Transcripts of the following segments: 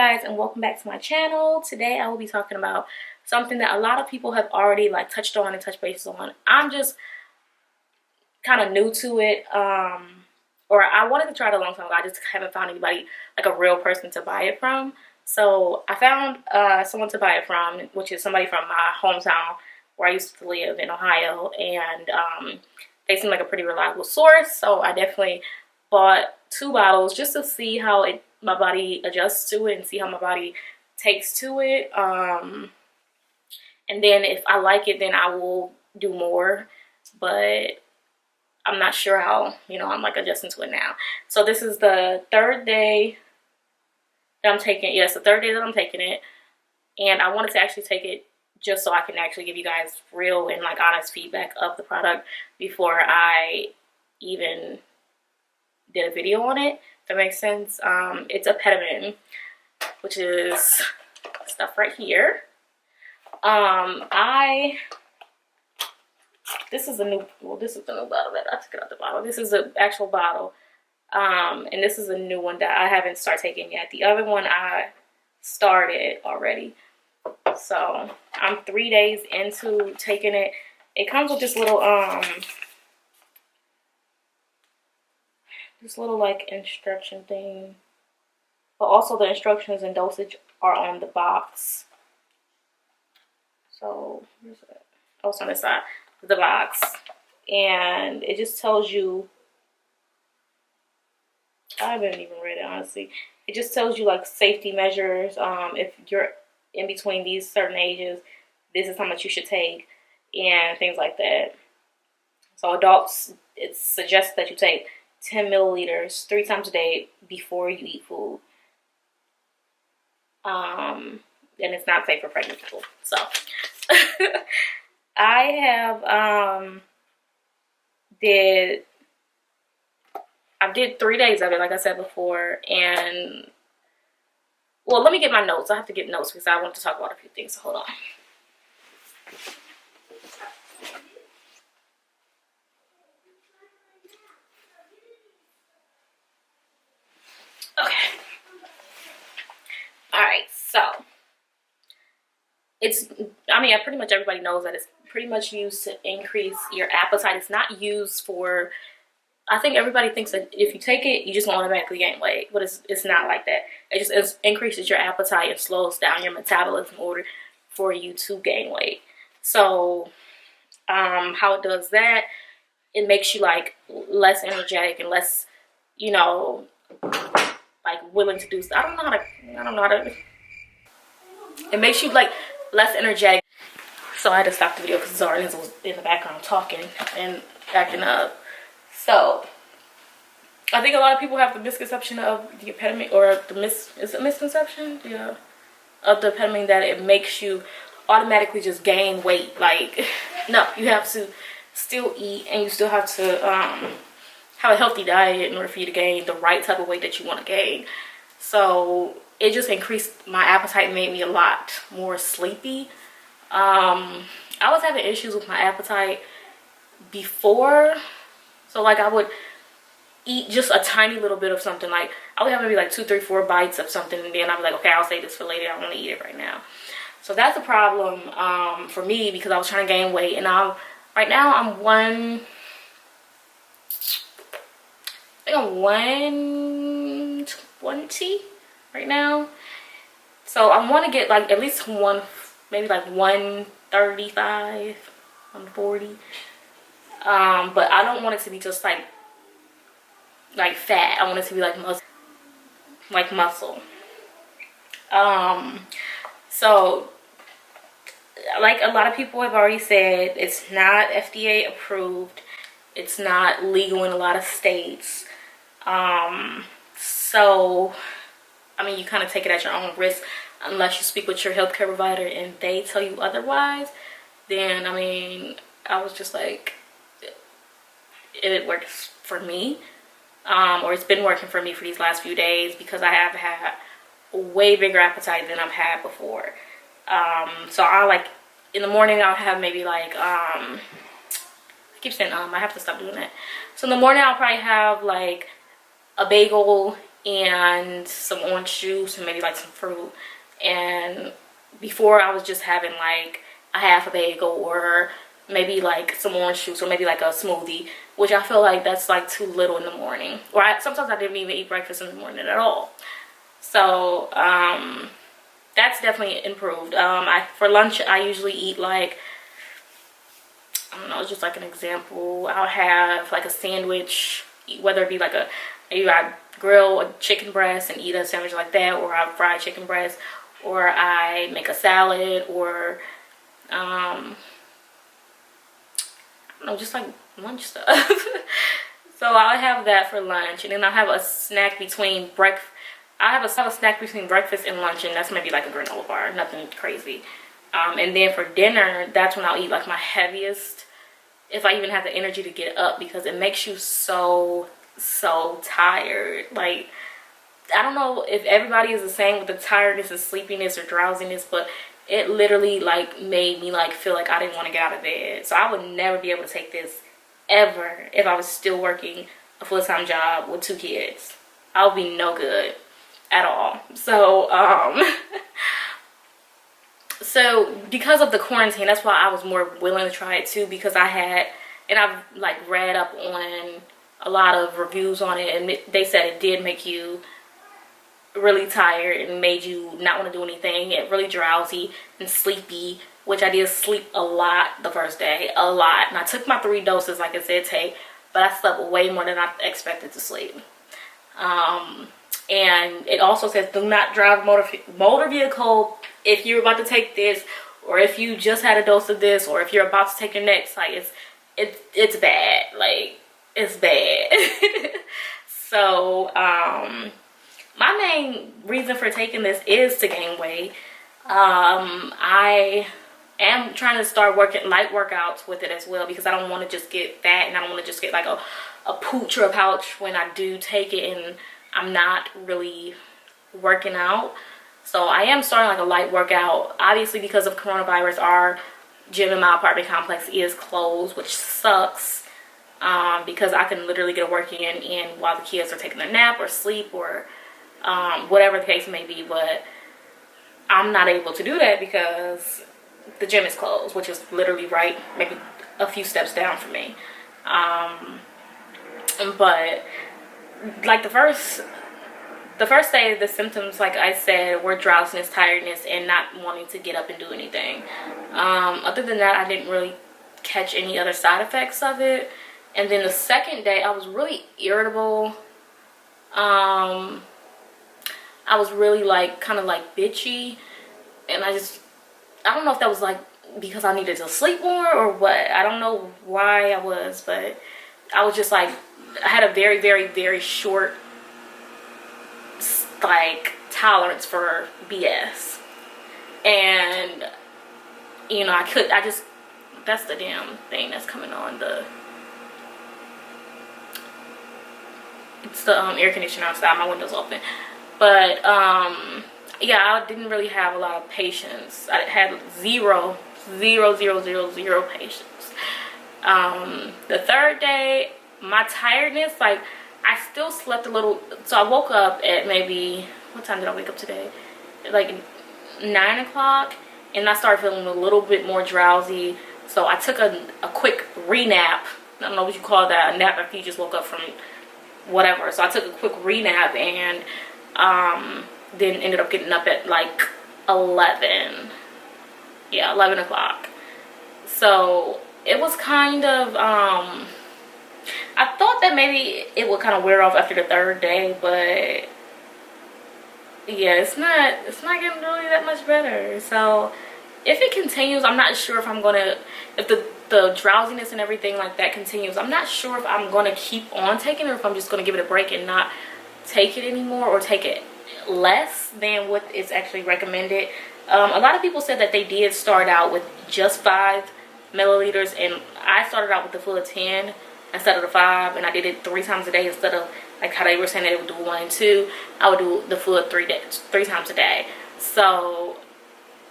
guys, and welcome back to my channel. Today I will be talking about something that a lot of people have already touched on and touched bases on. I'm just kind of new to it, or I wanted to try it a long time ago. I just haven't found anybody, like a real person to buy it from. So I found someone to buy it from, which is somebody from my hometown where I used to live in Ohio, and they seem like a pretty reliable source. So I definitely bought 2 bottles just to see how my body adjusts to it and see how my body takes to it. And then if I like it, then I will do more. But I'm not sure how, I'm adjusting to it now. So this is the 3rd day that I'm taking it. Yes, the 3rd day that I'm taking it. And I wanted to actually take it just so I can actually give you guys real and honest feedback of the product before I even did a video on it. If that makes sense. It's Apetamin, which is stuff right here. This is the new bottle that I took it out the bottle. This is the actual bottle. And this is a new one that I haven't started taking yet. The other one I started already. So I'm 3 days into taking it. It comes with this little instruction thing, but also the instructions and dosage are on the box. So where's it? Oh, it's on this side of the box, and it just tells you. I haven't even read it, honestly. It just tells you safety measures. If you're in between these certain ages, this is how much you should take, and things like that. So adults, it suggests that you take 10 milliliters 3 times a day before you eat food. And it's not safe for pregnant people. So I did 3 days of it, like I said before, and well, let me get my notes. I have to get notes because I want to talk about a few things. So hold on. Okay. Alright, so pretty much everybody knows that it's pretty much used to increase your appetite. It's not used for, I think everybody thinks that if you take it, you just automatically gain weight, but it's not like that. It increases your appetite and slows down your metabolism in order for you to gain weight. So how it does that, it makes you less energetic and less, willing to do stuff. I don't know how to. It makes you less energetic. So I had to stop the video because Zarnez was in the background talking and acting up. So I think a lot of people have the misconception of the Apetamin, or is it misconception? Yeah, of the Apetamin, that it makes you automatically just gain weight. No, you have to still eat, and you still have to have a healthy diet in order for you to gain the right type of weight that you want to gain. So it just increased my appetite, made me a lot more sleepy. I was having issues with my appetite before. So I would eat just a tiny little bit of something. I would have maybe 2, 3, 4 bites of something, and then I'd be like, okay, I'll save this for later. I don't want to eat it right now. So that's a problem for me, because I was trying to gain weight, and right now I'm 120 right now. So I want to get at least maybe 135, 140. But I don't want it to be just fat. I want it to be muscle. So a lot of people have already said, it's not FDA approved. It's not legal in a lot of states. So you kind of take it at your own risk, unless you speak with your healthcare provider and they tell you otherwise. Then I was just it works for me, or it's been working for me for these last few days, because I have had a way bigger appetite than I've had before. So I in the morning I'll have maybe I keep saying I have to stop doing that. So in the morning I'll probably have a bagel and some orange juice and maybe like some fruit. And before I was just having like a half a bagel or maybe like some orange juice or maybe like a smoothie, which I feel like that's like too little in the morning. Or sometimes I didn't even eat breakfast in the morning at all. So that's definitely improved. For lunch I usually eat like, I don't know, just like an example, I'll have like a sandwich, whether it be like maybe I grill a chicken breast and eat a sandwich like that, or I fry chicken breast, or I make a salad, or I don't know, just like lunch stuff. So I'll have that for lunch, and then I'll have a snack between breakfast. I have a snack between breakfast and lunch, and that's maybe like a granola bar, nothing crazy. And then for dinner, that's when I'll eat like my heaviest, if I even have the energy to get up, because it makes you so tired. Like, I don't know if everybody is the same with the tiredness and sleepiness or drowsiness, but it literally like made me like feel like I didn't want to get out of bed. So I would never be able to take this ever if I was still working a full-time job with 2 kids. I would be no good at all. So so because of the quarantine, that's why I was more willing to try it too, because I've like read up on a lot of reviews on it, and they said it did make you really tired and made you not want to do anything, and really drowsy and sleepy, which I did sleep a lot the first day, a lot. And I took my 3 doses like I said take, but I slept way more than I expected to sleep. And it also says do not drive motor vehicle if you're about to take this, or if you just had a dose of this, or if you're about to take your next. Like, it's bad. Like, it's bad. So my main reason for taking this is to gain weight. I am trying to start working light workouts with it as well, because I don't want to just get fat, and I don't want to just get like a pooch or a pouch when I do take it and I'm not really working out. So I am starting like a light workout. Obviously, because of coronavirus, our gym in my apartment complex is closed, which sucks, because I can literally get a workout in while the kids are taking their nap or sleep, or whatever the case may be. But I'm not able to do that because the gym is closed, which is literally right maybe a few steps down from me. But like the first day, the symptoms, like I said, were drowsiness, tiredness, and not wanting to get up and do anything. Other than that, I didn't really catch any other side effects of it. And then the second day, I was really irritable. I was really like kind of like bitchy, and I don't know if that was like because I needed to sleep more or what. I don't know why I was, but I was just like, I had a very, very, very short like tolerance for BS. And you know, that's the damn thing that's coming on. It's the air conditioner outside, my window's open. But yeah, I didn't really have a lot of patience. I had zero patience. The third day, my tiredness, like, I still slept a little. So I woke up at maybe, what time did I wake up today? Like 9 o'clock, and I started feeling a little bit more drowsy. So I took a quick re-nap. I don't know what you call that, a nap after you just woke up from whatever. So I took a quick re-nap, and then ended up getting up at like 11. Yeah, 11 o'clock. So it was kind of, I thought that maybe it would kind of wear off after the third day, but yeah, it's not getting really that much better. So if it continues, I'm not sure if I'm gonna, if the drowsiness and everything like that continues, I'm not sure if I'm gonna keep on taking it, or if I'm just gonna give it a break and not take it anymore, or take it less than what is actually recommended. A lot of people said that they did start out with just 5 milliliters, and I started out with the full of 10 instead of the 5, and I did it 3 times a day instead of like how they were saying that they would do 1 and 2. I would do the full of 3 times a day. So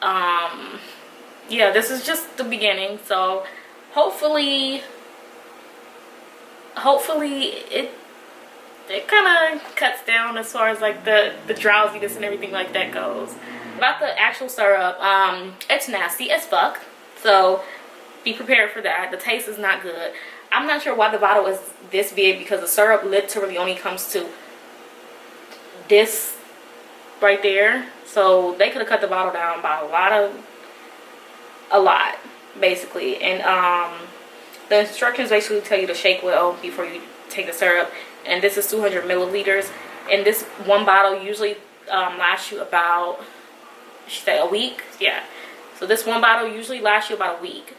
yeah, this is just the beginning. So hopefully it kind of cuts down as far as like the drowsiness and everything like that goes. About the actual syrup, it's nasty as fuck, so be prepared for that. The taste is not good. I'm not sure why the bottle is this big, because the syrup literally only comes to this right there. So they could have cut the bottle down by a lot basically. And the instructions basically tell you to shake well before you take the syrup. And this is 200 milliliters. And this one bottle usually lasts you about, she said, a week. Yeah. So this one bottle usually lasts you about a week.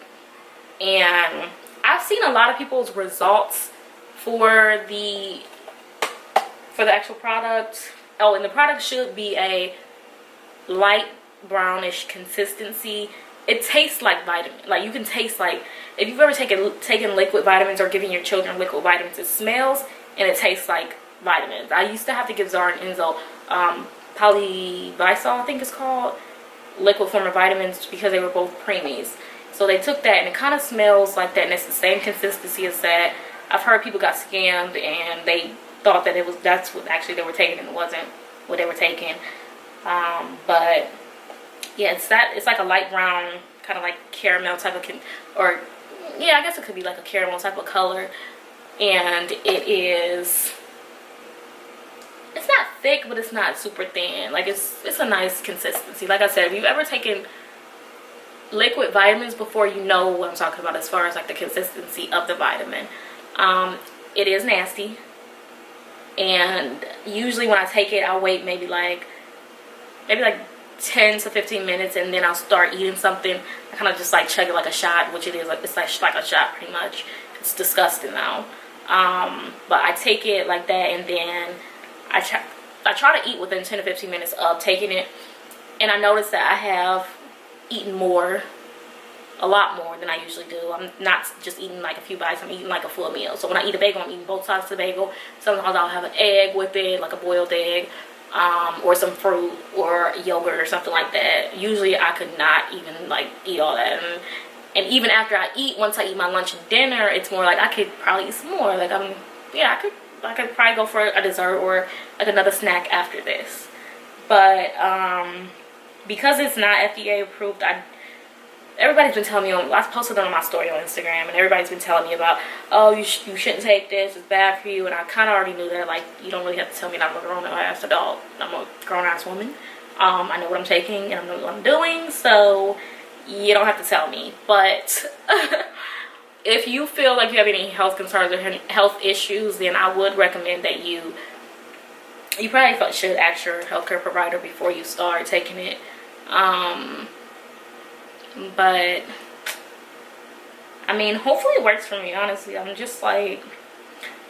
And I've seen a lot of people's results for the actual product. Oh, and the product should be a light brownish consistency. It tastes like vitamin. Like, you can taste like, if you've ever taken liquid vitamins or giving your children liquid vitamins, it smells and it tastes like vitamins. I used to have to give Zara and Enzo polyvisol, I think it's called, liquid form of vitamins, because they were both preemies. So they took that and it kind of smells like that, and it's the same consistency as that. I've heard people got scammed and they thought that that's what actually they were taking, and it wasn't what they were taking. But yeah, it's like a light brown, kind of like caramel type of or yeah, I guess it could be like a caramel type of color. And it's not thick, but it's not super thin. Like, it's a nice consistency. Like I said, if you've ever taken liquid vitamins before, you know what I'm talking about as far as like the consistency of the vitamin. It is nasty, and usually when I take it, I'll wait maybe like 10 to 15 minutes, and then I'll start eating something. I kind of just like chug it like a shot, which it is. It's like a shot pretty much. It's disgusting now. But I take it like that, and then I try to eat within 10 to 15 minutes of taking it, and I notice that I have eaten a lot more than I usually do. I'm not just eating like a few bites, I'm eating like a full meal. So when I eat a bagel, I'm eating both sides of the bagel. Sometimes I'll have an egg with it, like a boiled egg, or some fruit or yogurt or something like that. Usually I could not even like eat all that. And even after I eat, once I eat my lunch and dinner, it's more like I could probably eat some more. Like, I could probably go for a dessert or like another snack after this. But because it's not FDA approved, everybody's been telling me, I posted it on my story on Instagram, and everybody's been telling me about, oh, you shouldn't take this, it's bad for you. And I kind of already knew that. Like, you don't really have to tell me that I'm a grown-ass adult. I'm a grown-ass woman. I know what I'm taking and I know what I'm doing, so you don't have to tell me. But if you feel like you have any health concerns or health issues, then I would recommend that you probably should ask your healthcare provider before you start taking it. But I mean, hopefully it works for me. Honestly, I'm just like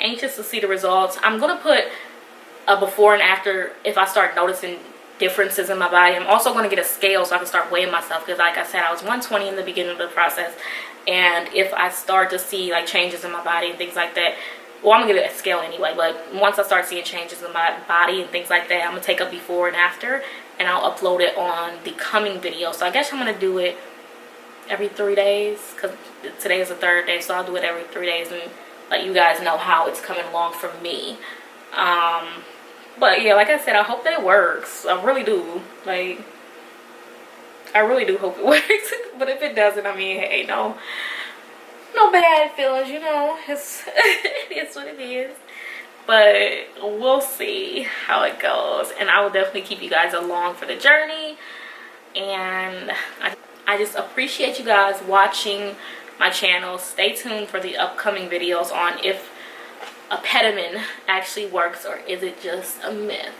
anxious to see the results. I'm gonna put a before and after if I start noticing differences in my body. I'm also going to get a scale so I can start weighing myself, because like I said, I was 120 in the beginning of the process, and if I start to see like changes in my body and things like that, well, I'm gonna get a scale anyway, but once I start seeing changes in my body and things like that, I'm gonna take a before and after, and I'll upload it on the coming video. So I guess I'm gonna do it every 3 days, because today is the 3rd day, so I'll do it every 3 days and let you guys know how it's coming along for me. But yeah, like I said, I hope that it works. I really do. Like, I really do hope it works. But if it doesn't, I mean, hey, no bad feelings, you know. It's what it is. But we'll see how it goes, and I will definitely keep you guys along for the journey. And I just appreciate you guys watching my channel. Stay tuned for the upcoming videos on if Apetamin actually works, or is it just a myth.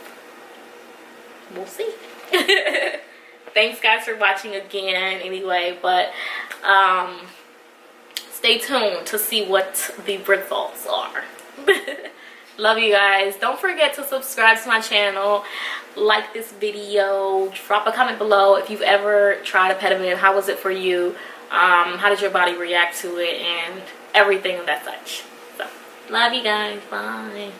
We'll see. Thanks guys for watching again anyway, but stay tuned to see what the results are. Love you guys. Don't forget to subscribe to my channel, like this video, drop a comment below if you've ever tried Apetamin. How was it for you? How did your body react to it, and everything of that such. So, love you guys. Bye.